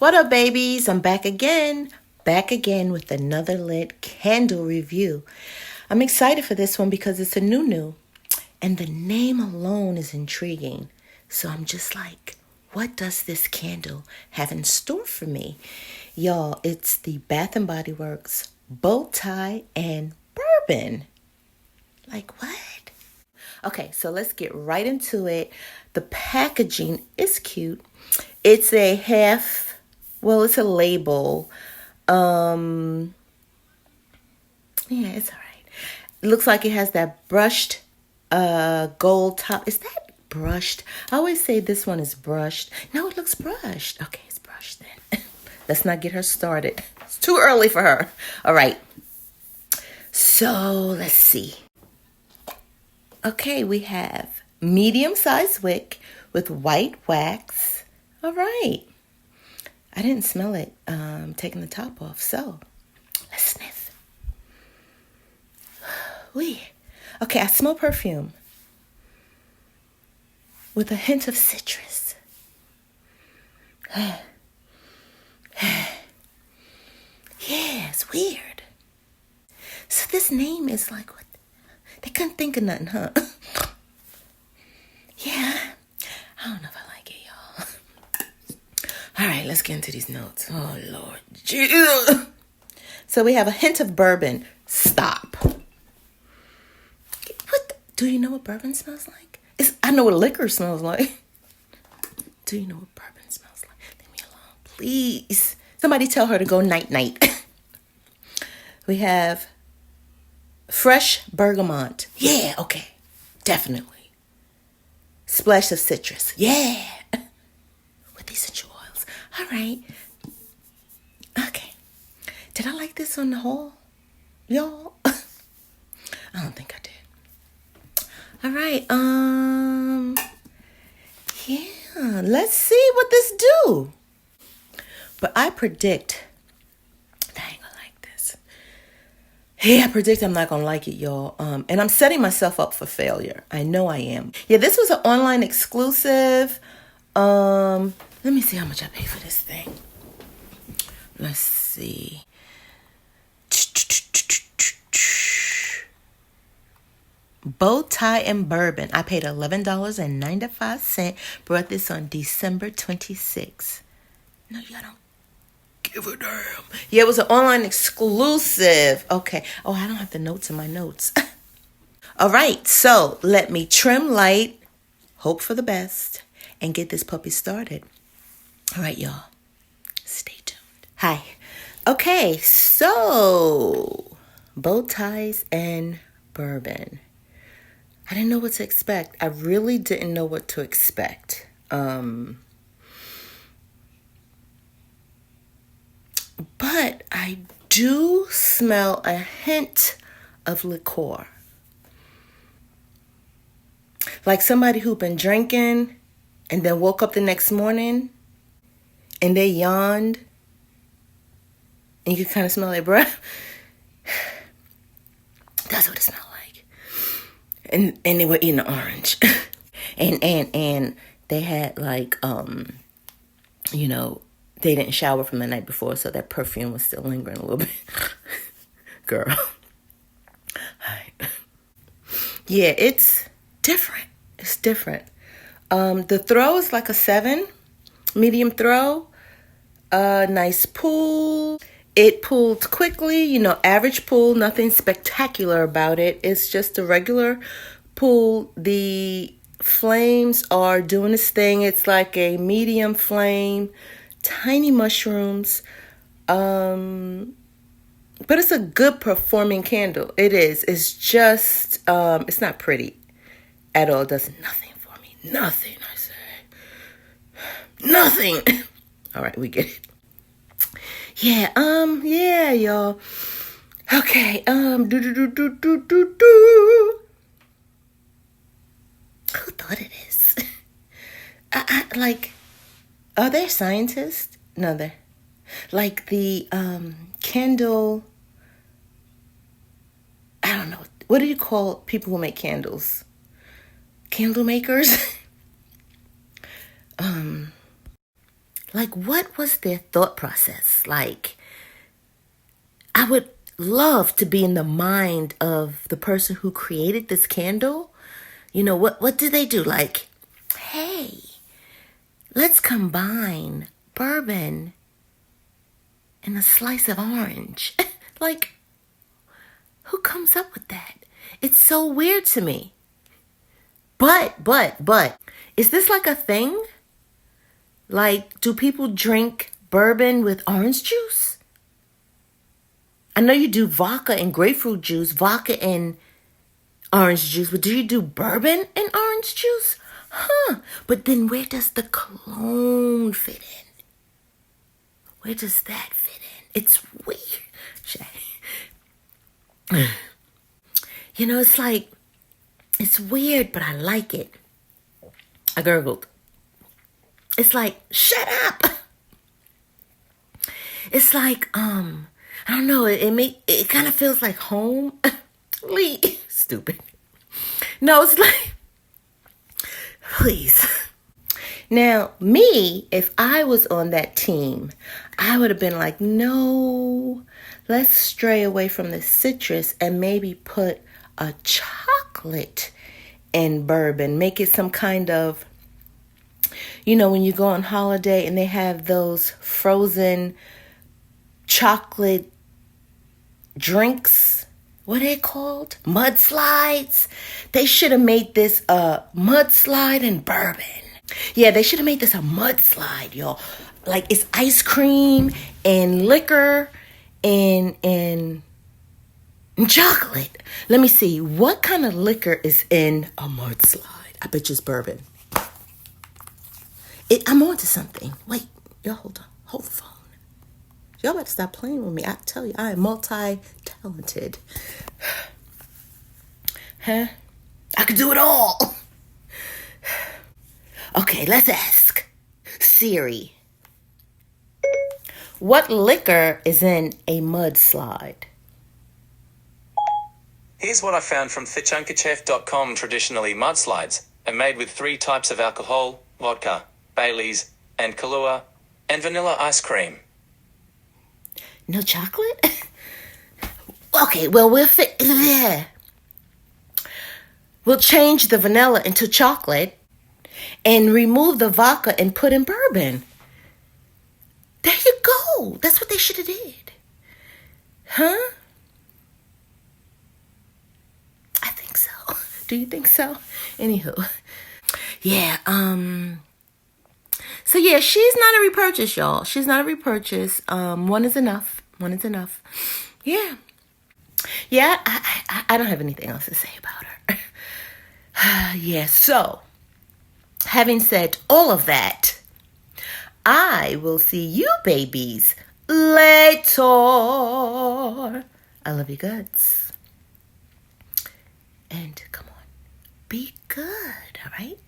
What up, babies? I'm back again with another lit candle review. I'm excited for this one because it's a new, and the name alone is intriguing. So I'm just like, what does this candle have in store for me? Y'all, it's the Bath & Body Works Bow Tie and Bourbon. Like what? Okay, so let's get right into it. The packaging is cute. It's a it's a label. Yeah, it's all right. It looks like it has that brushed gold top. Is that brushed? I always say this one is brushed. No, it looks brushed. Okay, it's brushed then. Let's not get her started. It's too early for her. All right. So let's see. Okay, we have medium-sized wick with white wax. All right. I didn't smell it taking the top off, so let's sniff. Okay, I smell perfume with a hint of citrus. Yeah, it's weird. So this name is like, what? They couldn't think of nothing, huh? Yeah, I don't know if I like it, y'all. All right, let's get into these notes. Oh, Lord. Jesus. So we have a hint of bourbon. Stop. Do you know what bourbon smells like? I know what liquor smells like. Do you know what bourbon smells like? Leave me alone, please. Somebody tell her to go night-night. We have fresh bergamot. Yeah, okay. Definitely. Splash of citrus. Yeah. With essential oils. All right. Okay. Did I like this on the whole? Y'all? I don't think I did. All right. Yeah. Let's see what this do. But I predict I ain't gonna like this. Yeah, I predict I'm not gonna like it, y'all. And I'm setting myself up for failure. I know I am. Yeah, this was an online exclusive. Let me see how much I paid for this thing. Let's see. Bow Tie and Bourbon. I paid $11.95. Brought this on December 26th. No, y'all don't give a damn. Yeah, it was an online exclusive. Okay. Oh, I don't have the notes in my notes. All right. So let me trim light, hope for the best, and get this puppy started. All right, y'all. Stay tuned. Hi. Okay. So bow ties and bourbon. I didn't know what to expect. I really didn't know what to expect. But I do smell a hint of liqueur. Like somebody who'd been drinking and then woke up the next morning and they yawned and you could kind of smell their breath. That's what it smelled like. And they were eating an orange. and they had like, they didn't shower from the night before, so that perfume was still lingering a little bit. Girl. Yeah, it's different. It's different. The throw is like a 7, medium throw. Nice pull. It pulled quickly, average pull, nothing spectacular about it. It's just a regular pull. The flames are doing its thing. It's like a medium flame, tiny mushrooms. But it's a good performing candle. It is. It's just, it's not pretty at all. It does nothing for me. Nothing, I say. Nothing. All right, we get it. Yeah, y'all. Okay, Who thought of this? Are there scientists? No, they're like the candle. I don't know. What do you call people who make candles? Candle makers? Like, what was their thought process? Like, I would love to be in the mind of the person who created this candle. You know, what do they do? Like, hey, let's combine bourbon and a slice of orange. Like, who comes up with that? It's so weird to me. But, is this like a thing? Like, do people drink bourbon with orange juice? I know you do vodka and grapefruit juice, vodka and orange juice, but do you do bourbon and orange juice? Huh. But then where does the cologne fit in? Where does that fit in? It's weird. You know, it's like, it's weird, but I like it. I gurgled. It's like, shut up. It's like, I don't know, it kind of feels like home. Stupid. No, it's like, please. Now, me, if I was on that team, I would have been like, no, let's stray away from the citrus and maybe put a chocolate in bourbon. Make it some kind of, you know, when you go on holiday and they have those frozen chocolate drinks. What are they called? Mudslides. They should have made this a mudslide and bourbon. Yeah, they should have made this a mudslide, y'all. Like, it's ice cream and liquor and chocolate. Let me see. What kind of liquor is in a mudslide? I bet you it's bourbon. I'm on to something. Wait, y'all hold on. Hold the phone. Y'all better stop playing with me. I tell you, I am multi-talented. Huh? I can do it all. Okay, let's ask Siri. What liquor is in a mudslide? Here's what I found from thechunkachef.com. Traditionally, mudslides are made with 3 types of alcohol: vodka, Baileys, and Kahlua, and vanilla ice cream. No chocolate? Okay, well, we'll change the vanilla into chocolate and remove the vodka and put in bourbon. There you go. That's what they should have did. Huh? I think so. Do you think so? Anywho. Yeah, so yeah, she's not a repurchase, y'all. She's not a repurchase. One is enough. One is enough. Yeah. Yeah, I don't have anything else to say about her. Yeah, so, having said all of that, I will see you babies later. I love you guts. And come on, be good, all right?